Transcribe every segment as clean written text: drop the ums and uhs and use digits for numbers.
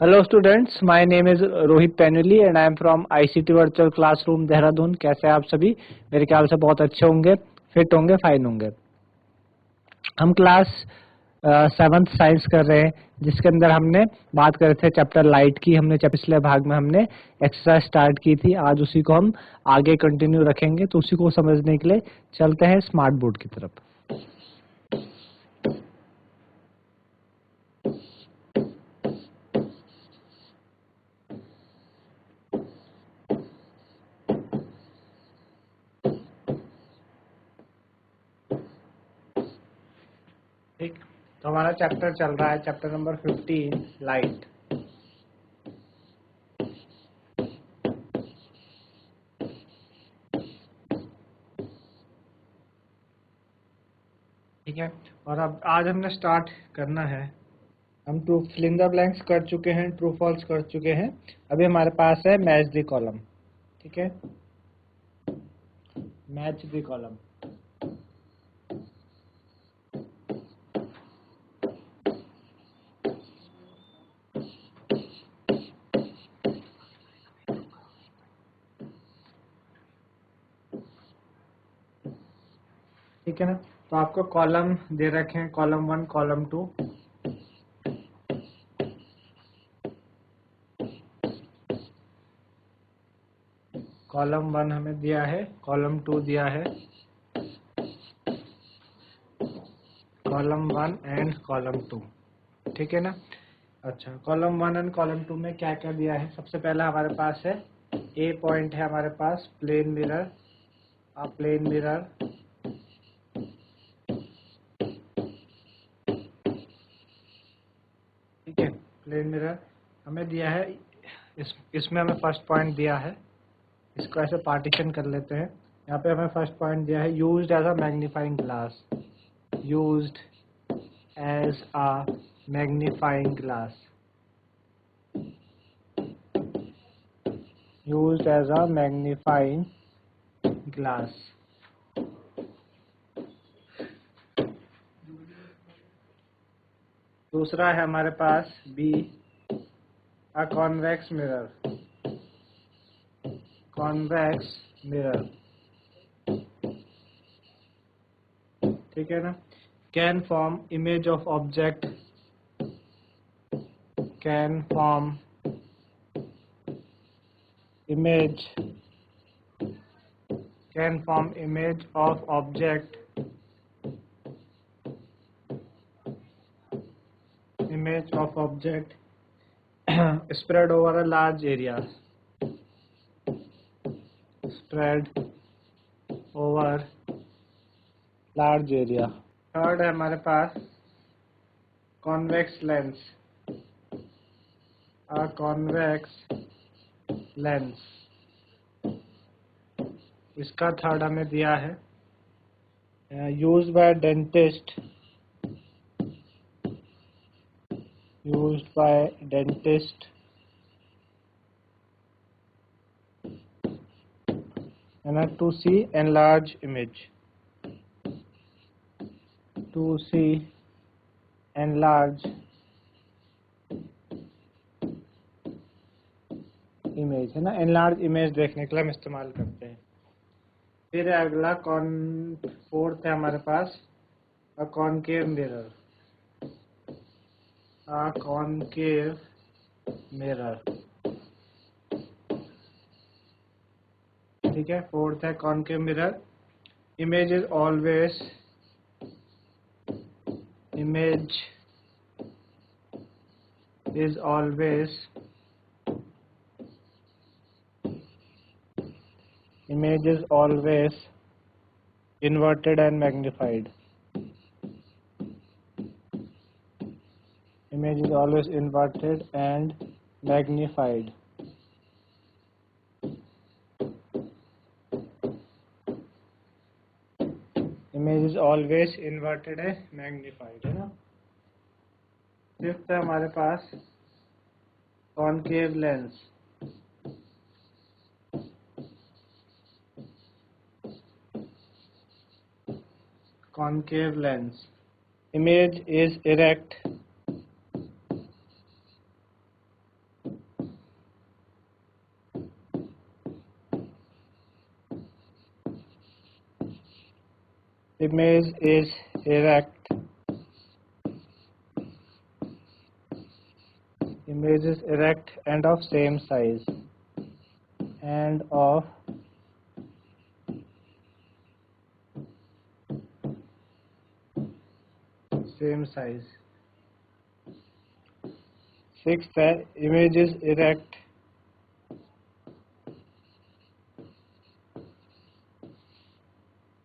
Hello students, my name is Rohit Painuly and I am from ICT virtual classroom Dehradun. कैसे हैं आप सभी? मेरे ख्याल से बहुत अच्छे होंगे, फिट होंगे, फाइन होंगे। हम क्लास 7th साइंस कर रहे हैं, जिसके अंदर हमने बात कर रहे थे चैप्टर लाइट की। हमने पिछले भाग में हमने एक्सरसाइज स्टार्ट की थी। आज उसी को हम आगे कंटिन्यू रखेंगे। तो उसी को समझने के लिए चलते हैं स्मार्ट बोर्ड की तरफ। ठीक, तो हमारा चैप्टर चल रहा है, चैप्टर नंबर 15 लाइट। ठीक है, और अब आज हमने स्टार्ट करना है। हम true fill in the blanks कर चुके हैं, ट्रू फॉल्स कर चुके हैं। अभी हमारे पास है मैच द कॉलम। ठीक है, मैच द कॉलम। ठीक है ना, तो आपको कॉलम दे रखे हैं, कॉलम 1, कॉलम 2। कॉलम 1 हमें दिया है, कॉलम 2 दिया है, कॉलम 1 एंड कॉलम 2। ठीक है ना। अच्छा, कॉलम 1 एंड कॉलम 2 में क्या क्या दिया है? सबसे पहला हमारे पास है ए पॉइंट है हमारे पास प्लेन मिरर। प्लेन मिरर, ठीक है, प्लेन मिरर हमें दिया है। इसमें हमें फर्स्ट पॉइंट दिया है। इसको ऐसे पार्टीशन कर लेते हैं। यहाँ पे हमें फर्स्ट पॉइंट दिया है, used as a magnifying glass. Used as a magnifying glass. Used as a magnifying glass. दूसरा है हमारे पास B, a convex mirror. Convex mirror, ठीक है ना। Can form image of object, can form image, can form image of object, image of object spread over a large area, spread over large area। Third है हमारे पास convex lens, a convex lens। इसका third हमें दिया है, used by dentist, used by dentist and to see enlarged image, to see enlarged image, है ना। Enlarge image देखने के लिए हम इस्तेमाल करते हैं। फिर अगला फोर्थ है हमारे पास a concave mirror, a concave mirror. ठीक है, फोर्थ है concave mirror. Image is always, image is always, image is always inverted and magnified। Image is always inverted and magnified। Image is always inverted and magnified, है ना। Fifth है हमारे पास concave lens. Concave lens, image is erect, image is erect, image is erect and of same size, and of same size. Sixth है image is erect,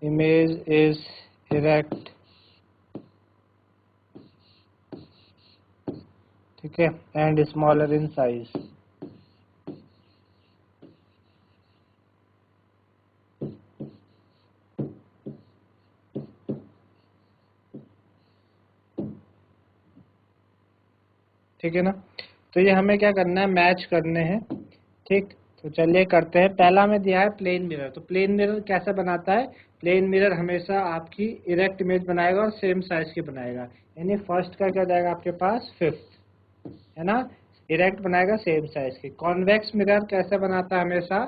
image is erect, ठीक है, and smaller in size. ठीक है ना। तो ये हमें क्या करना है, मैच करने हैं। ठीक, तो चलिए करते हैं। पहला में दिया है प्लेन मिरर। तो प्लेन मिरर कैसे बनाता है? प्लेन मिरर हमेशा आपकी इरेक्ट इमेज बनाएगा और सेम साइज की बनाएगा। यानी फर्स्ट का क्या जाएगा आपके पास, फिफ्थ, है ना, इरेक्ट बनाएगा सेम साइज की। कॉन्वेक्स मिरर कैसे बनाता है हमेशा?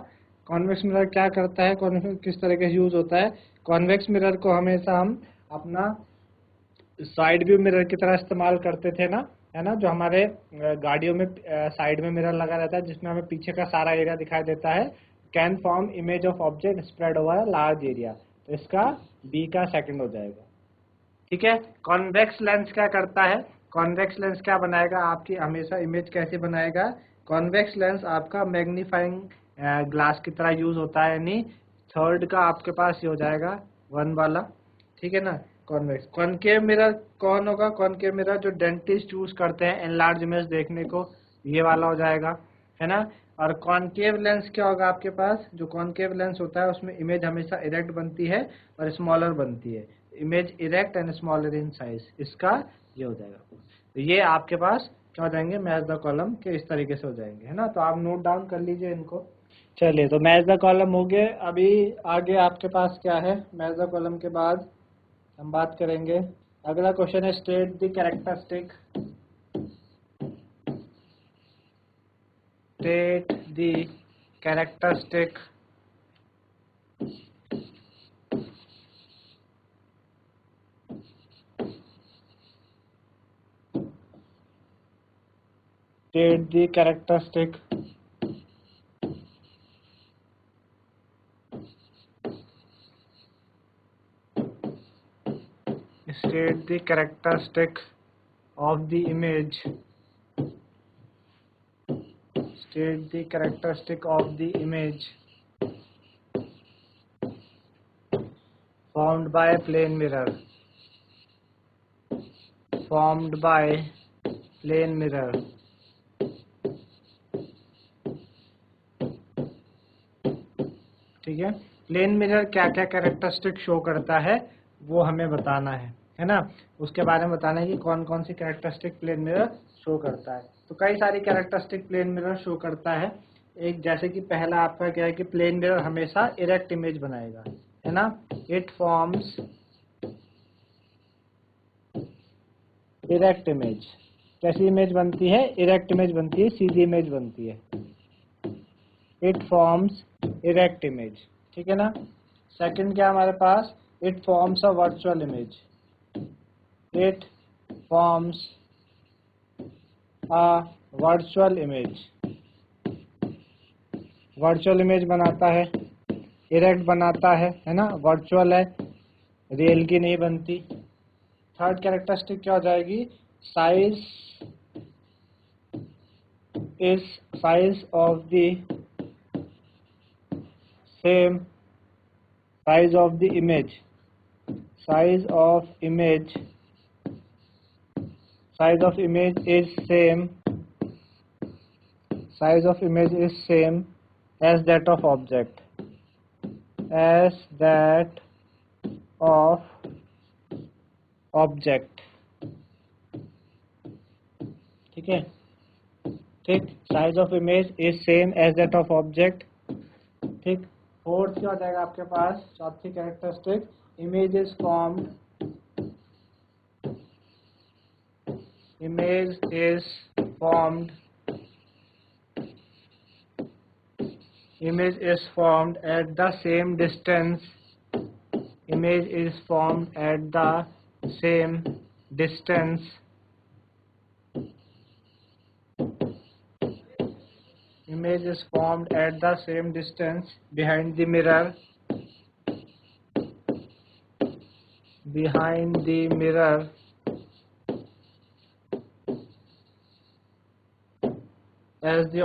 कॉन्वेक्स मिरर क्या करता है, कॉन्वेक्स किस तरीके से यूज होता है? कॉन्वेक्स मिरर को हमेशा हम अपना साइड व्यू मिरर की तरह इस्तेमाल करते थे ना, है ना, जो हमारे गाड़ियों में साइड में मिरर लगा रहता है जिसमें हमें पीछे का सारा एरिया दिखाई देता है। Can form image of object spread over large area. तो इसका बी का सेकंड हो जाएगा। ठीक है। कॉन्वेक्स लेंस क्या करता है? कॉन्वेक्स लेंस क्या बनाएगा आपकी हमेशा इमेज कैसे बनाएगा? कॉन्वेक्स लेंस आपका मैग्नीफाइंग ग्लास की तरह यूज होता है। यानी थर्ड का आपके पास ये हो जाएगा वन वाला। ठीक है ना। कॉन्वेक्स। कॉनकेव मिरर कौन होगा? कॉनकेव मिरर जो डेंटिस्ट यूज करते हैं एनलार्ज इमेज देखने को, ये वाला हो जाएगा, है ना। और कॉनकेव लेंस क्या होगा आपके पास? जो कॉनकेव लेंस होता है उसमें इमेज हमेशा इरेक्ट बनती है और स्मॉलर बनती है। Image erect and smaller in size, इसका ये हो जाएगा। तो ये आपके पास क्या हो जाएंगे, मैच द कॉलम के इस तरीके से हो जाएंगे, है ना। तो आप नोट डाउन कर लीजिए इनको। चलिए, तो मैच द कॉलम हो गए। अभी आगे आपके पास क्या है? मैच द कॉलम के बाद हम बात करेंगे, अगला क्वेश्चन है state the characteristic, state the characteristic state the characteristic state the characteristic of the image, state the characteristic of the image formed by plane mirror, formed by plane mirror। ठीक है। Plane mirror क्या क्या characteristic show करता है वो हमें बताना है ना। उसके बारे में बताना है कि कौन कौन सी कैरेक्टरिस्टिक प्लेन मिरर शो करता है। तो कई सारी कैरेक्टरिस्टिक प्लेन मिरर शो करता है। एक जैसे कि पहला आपका क्या है कि प्लेन मिरर हमेशा इरेक्ट इमेज बनाएगा, है ना। It forms erect image. कैसी इमेज बनती है? इरेक्ट इमेज बनती है, सीधी इमेज बनती है। इट फॉर्म्स इरेक्ट इमेज, ठीक है ना। सेकंड क्या हमारे पास? It forms a virtual image, it forms a virtual image. Virtual image बनाता है, इरेक्ट बनाता है ना, वर्चुअल है, रियल की नहीं बनती। थर्ड कैरेक्टरिस्टिक क्या हो जाएगी? Size is size of the same size of the image, size of image, size of image is same, size of image is same as that of object, as that of object। ठीक है, ठीक। size of image is same as that of object, ठीक। Fourth क्या हो जाएगा आपके पास? चौथी characteristic, image is formed, image is formed, image is formed at the same distance image is formed at the same distance behind the mirror as the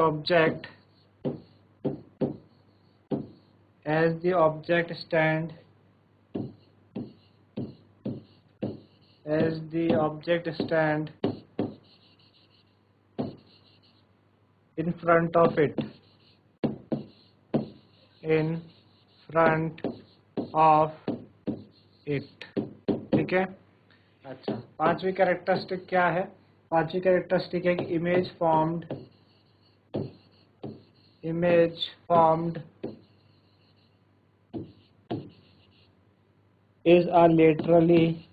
object stand in front of it ठीक है। अच्छा, पांचवी characteristic क्या है? पांचवी characteristic है कि image formed is a laterally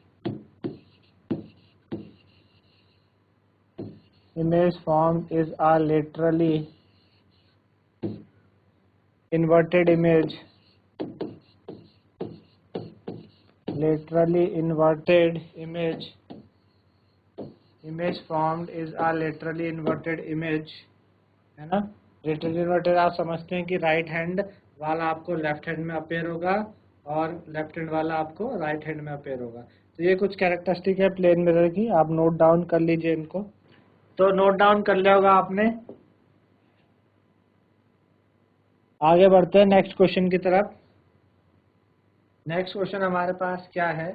inverted image formed is a laterally inverted image, है ना। laterally inverted आप समझते हैं कि राइट हैंड वाला आपको लेफ्ट हैंड में अपेयर होगा और लेफ्ट हैंड वाला आपको राइट हैंड में अपेयर होगा। तो ये कुछ कैरेक्टरिस्टिक है प्लेन मिरर की, आप नोट डाउन कर लीजिए इनको। तो नोट डाउन कर लिया होगा आपने। आगे बढ़ते हैं नेक्स्ट क्वेश्चन की तरफ। नेक्स्ट क्वेश्चन हमारे पास क्या है?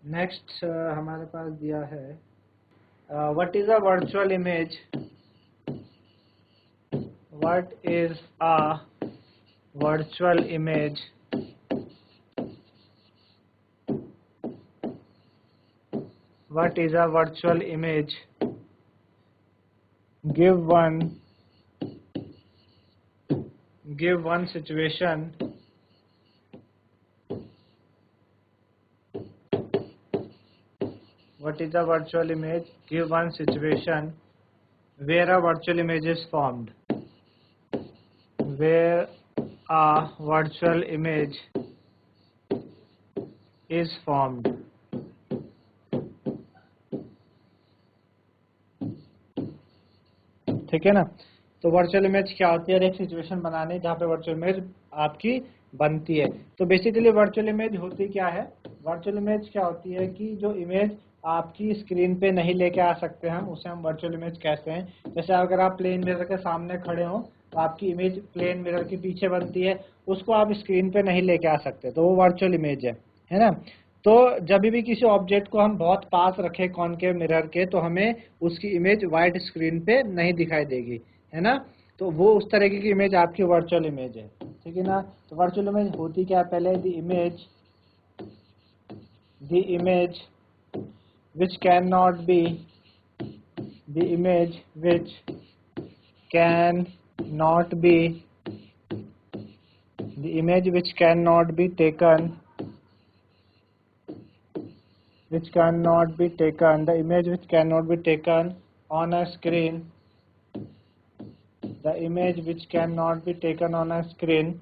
नेक्स्ट हमारे पास दिया है what is a virtual image? What is a virtual image? What is a virtual image? Give one situation what is a virtual image? Give one situation where a virtual image is formed. Where a virtual image is formed. ठीक है ना। तो virtual image क्या होती है? एक situation बनाने जहाँ पे वर्चुअल इमेज आपकी बनती है। तो बेसिकली वर्चुअल इमेज होती क्या है? वर्चुअल इमेज क्या होती है कि जो इमेज आपकी स्क्रीन पे नहीं लेके आ सकते हम, उसे हम वर्चुअल इमेज कहते हैं। जैसे अगर आप प्लेन मिरर के सामने खड़े हो तो आपकी इमेज प्लेन मिरर के पीछे बनती है, उसको आप स्क्रीन पे नहीं लेके आ सकते, तो वो वर्चुअल इमेज है ना। तो जब भी किसी ऑब्जेक्ट को हम बहुत पास रखें कॉनकेव मिरर के, तो हमें उसकी इमेज वाइड स्क्रीन पे नहीं दिखाई देगी, है ना। तो वो उस तरीके की इमेज आपकी वर्चुअल इमेज है, ठीक है ना। तो वर्चुअल इमेज होती क्या है? पहले the image which cannot be the image which cannot be taken on a screen. The image which cannot be taken on a screen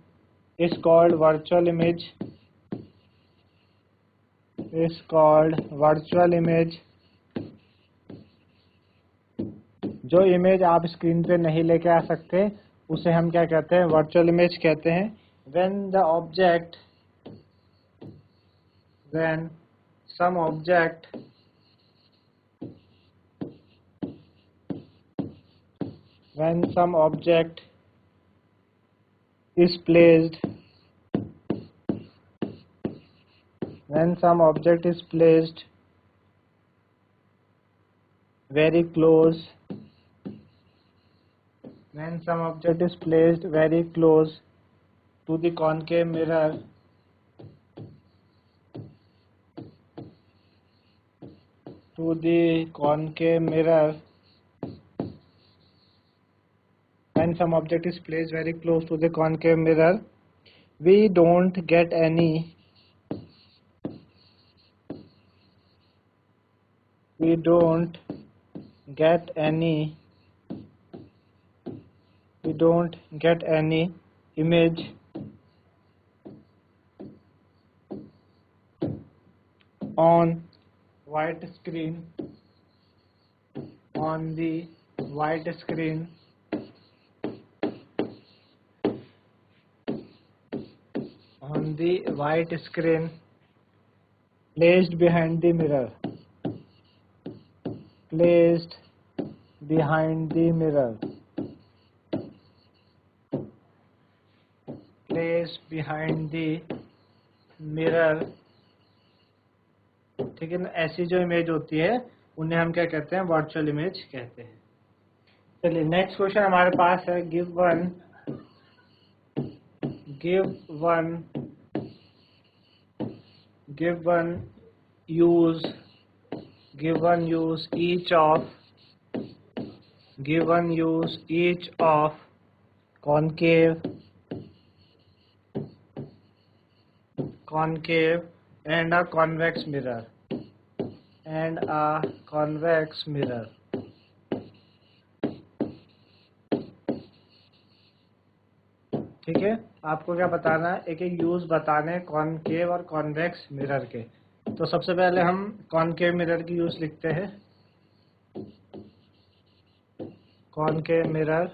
is called virtual image. जो इमेज आप स्क्रीन पे नहीं लेके आ सकते उसे हम क्या कहते हैं? वर्चुअल इमेज कहते हैं। when some object is placed very close to the concave mirror, when some object is placed very close to the concave mirror, we don't get any image on white screen, on the white screen, on the white screen placed behind the mirror, placed behind the mirror, placed behind the mirror। ठीक है ना, ऐसी जो image होती है उन्हें हम क्या कहते हैं, वर्चुअल इमेज कहते हैं। चलिए नेक्स्ट क्वेश्चन हमारे पास है, give one use each of concave and a convex mirror, ठीक है। आपको क्या बताना है, एक एक यूज बताने कॉनकेव और कॉन्वेक्स मिरर के। तो सबसे पहले हम कॉनकेव मिरर की यूज लिखते हैं। कॉनकेव मिरर,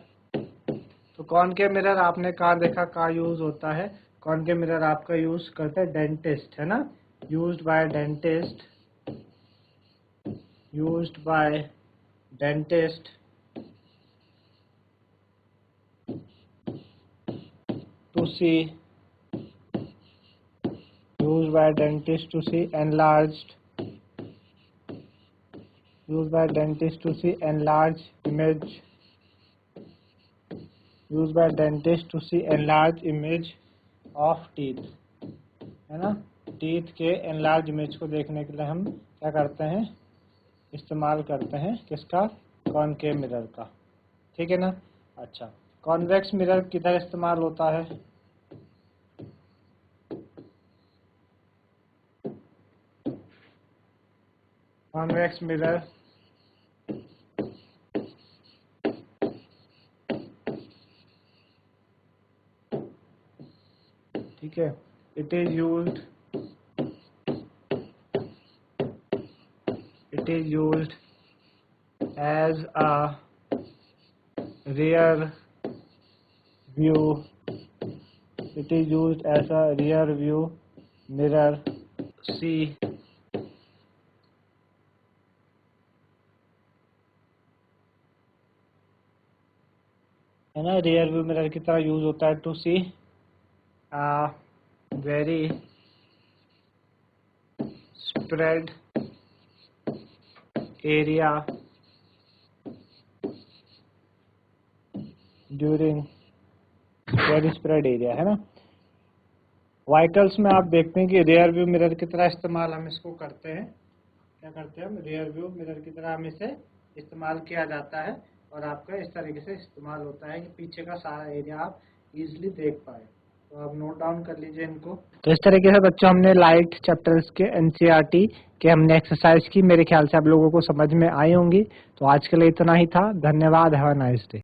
तो कॉनकेव मिरर आपने कहाँ देखा, कहाँ यूज होता है? कॉनकेव मिरर आपका यूज करते हैं डेंटिस्ट, है ना, used by dentist to see enlarged image of teeth, है ना। टीथ के एनलार्ज इमेज को देखने के लिए हम क्या करते हैं, इस्तेमाल करते हैं किसका, कॉनकेव मिरर का, ठीक है ना। अच्छा, कॉन्वेक्स मिरर किधर इस्तेमाल होता है? कॉन्वेक्स मिरर ठीक है, it is used as a rear view mirror, see है ना, रियर व्यू मिरर की तरह यूज होता है to see very spread area during very spread area, है ना। व्हीकल्स में आप देखते हैं कि रियर व्यू मिरर की तरह इस्तेमाल हम इसको करते हैं। क्या करते हैं हम, रियर व्यू मिरर की तरह हम इसे इस्तेमाल किया जाता है और आपका इस तरीके से इस्तेमाल होता है कि पीछे का सारा एरिया आप इजीली देख पाए। तो आप नोट डाउन कर लीजिए इनको। तो इस तरीके से बच्चों हमने लाइट चैप्टर्स के एनसीईआरटी के हमने एक्सरसाइज की, मेरे ख्याल से आप लोगों को समझ में आई होंगी। तो आज के लिए इतना ही था, धन्यवाद, हैव अ नाइस डे।